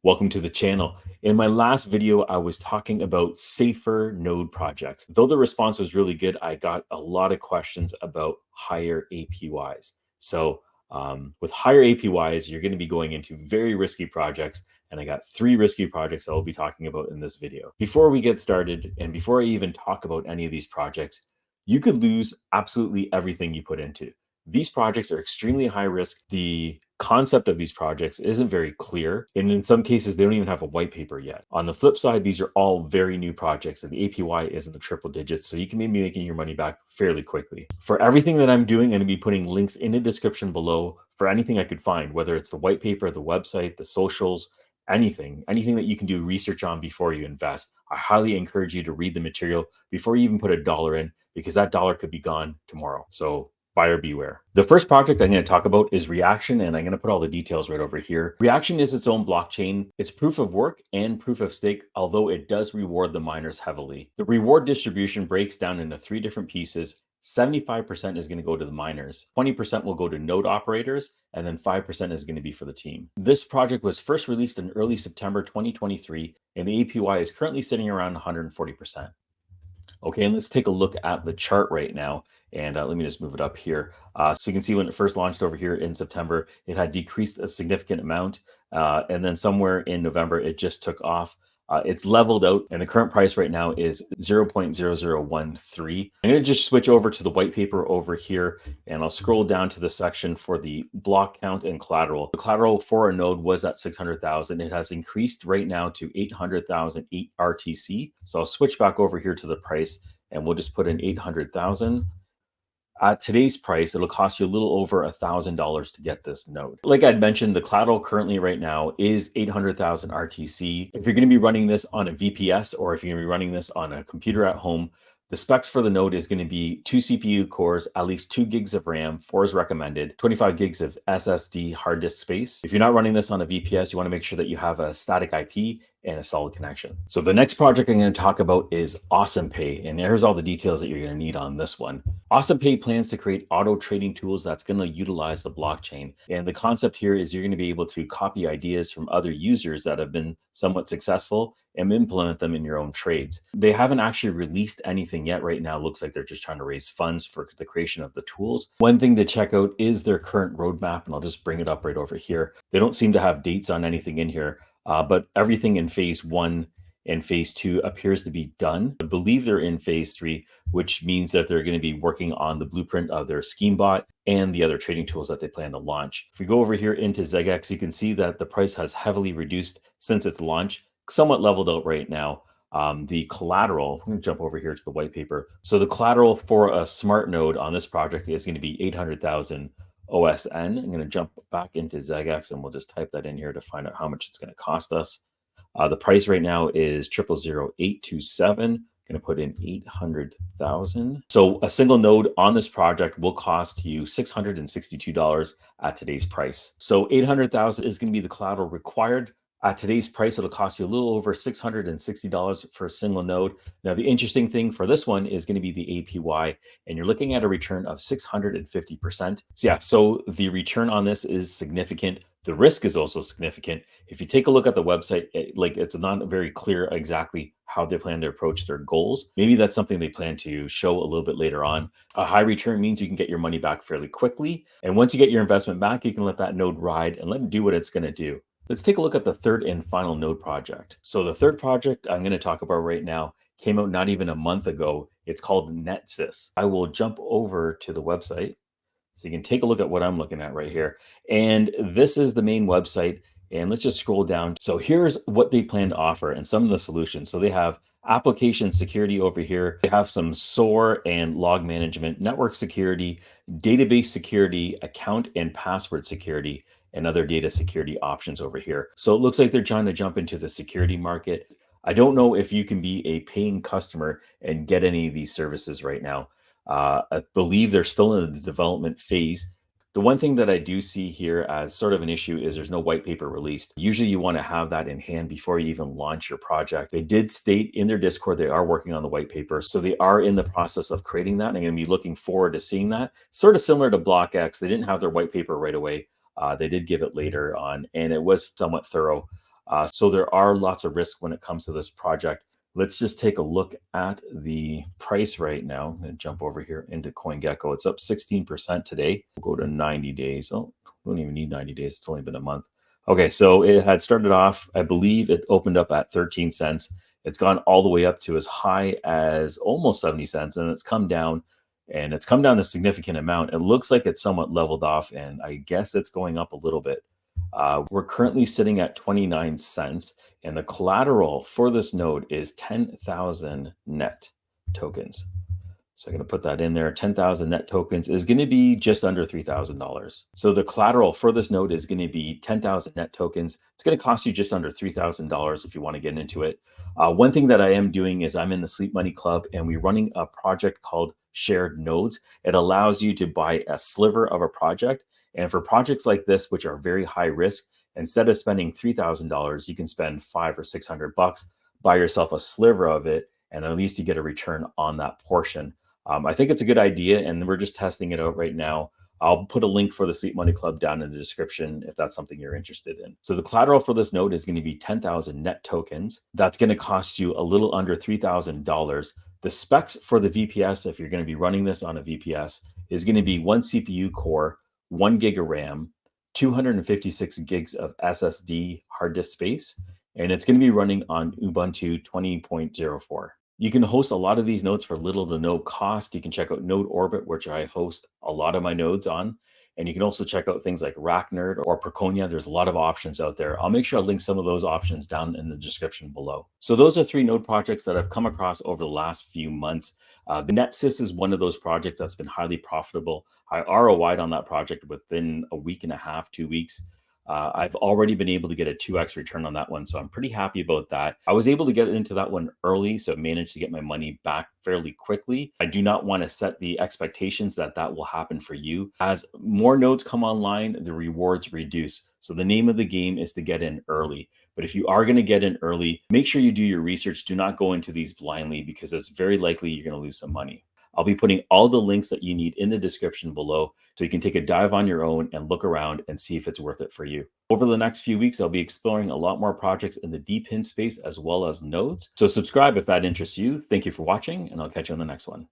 Welcome to the channel. In my last video, I was talking about safer node projects. Though the response was really good, I got a lot of questions about higher APYs. So with higher APYs, you're going to be going into very risky projects. And I got 3 risky projects I'll be talking about in this video. Before we get started, and before I even talk about any of these projects, you could lose absolutely everything you put into. These projects are extremely high risk. The concept of these projects isn't very clear. And in some cases, they don't even have a white paper yet. On the flip side, these are all very new projects and the APY is in the triple digits. So you can be making your money back fairly quickly. For everything that I'm doing, I'm going to be putting links in the description below for anything I could find, whether it's the white paper, the website, the socials, anything that you can do research on before you invest. I highly encourage you to read the material before you even put $1 in, because that dollar could be gone tomorrow. So buyer beware. The first project I'm going to talk about is Reaction, and I'm going to put all the details right over here. Reaction is its own blockchain. It's proof of work and proof of stake, although it does reward the miners heavily. The reward distribution breaks down into 3 different pieces. 75% is going to go to the miners, 20% will go to node operators, and then 5% is going to be for the team. This project was first released in early September 2023, and the APY is currently sitting around 140%. Okay, and let's take a look at the chart right now. And let me just move it up here. So you can see when it first launched over here in September, it had decreased a significant amount. And then somewhere in November, it just took off. It's leveled out, and the current price right now is 0.0013. I'm going to just switch over to the white paper over here, and I'll scroll down to the section for the block count and collateral. The collateral for a node was at 600,000. It has increased right now to 800,000 RTC. So I'll switch back over here to the price, and we'll just put in 800,000. At today's price, it'll cost you a little over $1,000 to get this node. Like I'd mentioned, the collateral currently right now is 800,000 RTC. If you're going to be running this on a VPS, or if you're going to be running this on a computer at home, the specs for the node is going to be 2 CPU cores, at least 2 gigs of RAM, 4 is recommended, 25 gigs of SSD hard disk space. If you're not running this on a VPS, you want to make sure that you have a static IP and a solid connection. So the next project I'm going to talk about is OsinPay, and here's all the details that you're going to need on this one. OsinPay plans to create auto trading tools that's going to utilize the blockchain. And the concept here is you're going to be able to copy ideas from other users that have been somewhat successful and implement them in your own trades. They haven't actually released anything yet right now. It looks like they're just trying to raise funds for the creation of the tools. One thing to check out is their current roadmap, and I'll just bring it up right over here. They don't seem to have dates on anything in here, but everything in phase 1 and phase 2 appears to be done. I believe they're in phase 3, which means that they're going to be working on the blueprint of their scheme bot and the other trading tools that they plan to launch. If we go over here into XeggeX, you can see that the price has heavily reduced since its launch, somewhat leveled out right now. The collateral, I'm going to jump over here to the white paper. So the collateral for a smart node on this project is going to be 800,000 OSN. I'm going to jump back into XeggeX, and we'll just type that in here to find out how much it's going to cost us. The price right now is 000827. Going to put in 800,000. So a single node on this project will cost you $662 at today's price. So 800,000 is going to be the collateral required. At today's price, it'll cost you a little over $660 for a single node. Now, the interesting thing for this one is going to be the APY, and you're looking at a return of 650%. So yeah, so the return on this is significant. The risk is also significant. If you take a look at the website, it's not very clear exactly how they plan to approach their goals. Maybe that's something they plan to show a little bit later on. A high return means you can get your money back fairly quickly. And once you get your investment back, you can let that node ride and let it do what it's going to do. Let's take a look at the third and final node project. So the third project I'm going to talk about right now came out not even a month ago. It's called NETSIS. I will jump over to the website so you can take a look at what I'm looking at right here. And this is the main website. And let's just scroll down. So here's what they plan to offer and some of the solutions. So they have application security over here. They have some SOAR and log management, network security, database security, account and password security, and other data security options over here. So it looks like they're trying to jump into the security market. I don't know if you can be a paying customer and get any of these services right now. I believe they're still in the development phase. The one thing that I do see here as sort of an issue is there's no white paper released. Usually you want to have that in hand before you even launch your project. They did state in their Discord they are working on the white paper. So they are in the process of creating that. And I'm going to be looking forward to seeing that. Sort of similar to BlockX. They didn't have their white paper right away. They did give it later on, and it was somewhat thorough. So there are lots of risk when it comes to this project. Let's just take a look at the price right now. I'm going to jump over here into CoinGecko. It's up 16% today. We'll go to 90 days. Oh, we don't even need 90 days. It's only been a month. Okay, so it had started off, I believe it opened up at 13 cents. It's gone all the way up to as high as almost 70 cents, and it's come down, and it's come down a significant amount. It looks like it's somewhat leveled off, and I guess it's going up a little bit. We're currently sitting at 29 cents, and the collateral for this node is 10,000 net tokens. So I'm going to put that in there. 10,000 net tokens is going to be just under $3,000. So the collateral for this node is going to be 10,000 net tokens. It's going to cost you just under $3,000 if you want to get into it. One thing that I am doing is I'm in the Sleep Money Club, and we're running a project called Shared Nodes. It allows you to buy a sliver of a project. And for projects like this, which are very high risk, instead of spending $3,000, you can spend $500 or $600, buy yourself a sliver of it, and at least you get a return on that portion. I think it's a good idea, and we're just testing it out right now. I'll put a link for the Sleep Money Club down in the description if that's something you're interested in. So the collateral for this node is going to be 10,000 net tokens. That's going to cost you a little under $3,000. The specs for the VPS, if you're going to be running this on a VPS, is going to be 1 CPU core, 1 gig of RAM, 256 gigs of SSD hard disk space, and it's going to be running on Ubuntu 20.04. You can host a lot of these nodes for little to no cost. You can check out Node Orbit, which I host a lot of my nodes on. And you can also check out things like RackNerd or Preconia. There's a lot of options out there. I'll make sure I link some of those options down in the description below. So those are 3 node projects that I've come across over the last few months. The NETSIS is one of those projects that's been highly profitable. I ROI'd on that project within a week and a half, 2 weeks. I've already been able to get a 2x return on that one, so I'm pretty happy about that. I was able to get into that one early, so managed to get my money back fairly quickly. I do not want to set the expectations that that will happen for you. As more nodes come online, the rewards reduce. So the name of the game is to get in early. But if you are going to get in early, make sure you do your research. Do not go into these blindly, because it's very likely you're going to lose some money. I'll be putting all the links that you need in the description below, so you can take a dive on your own and look around and see if it's worth it for you. Over the next few weeks, I'll be exploring a lot more projects in the DePIN space as well as nodes. So subscribe if that interests you. Thank you for watching, and I'll catch you on the next one.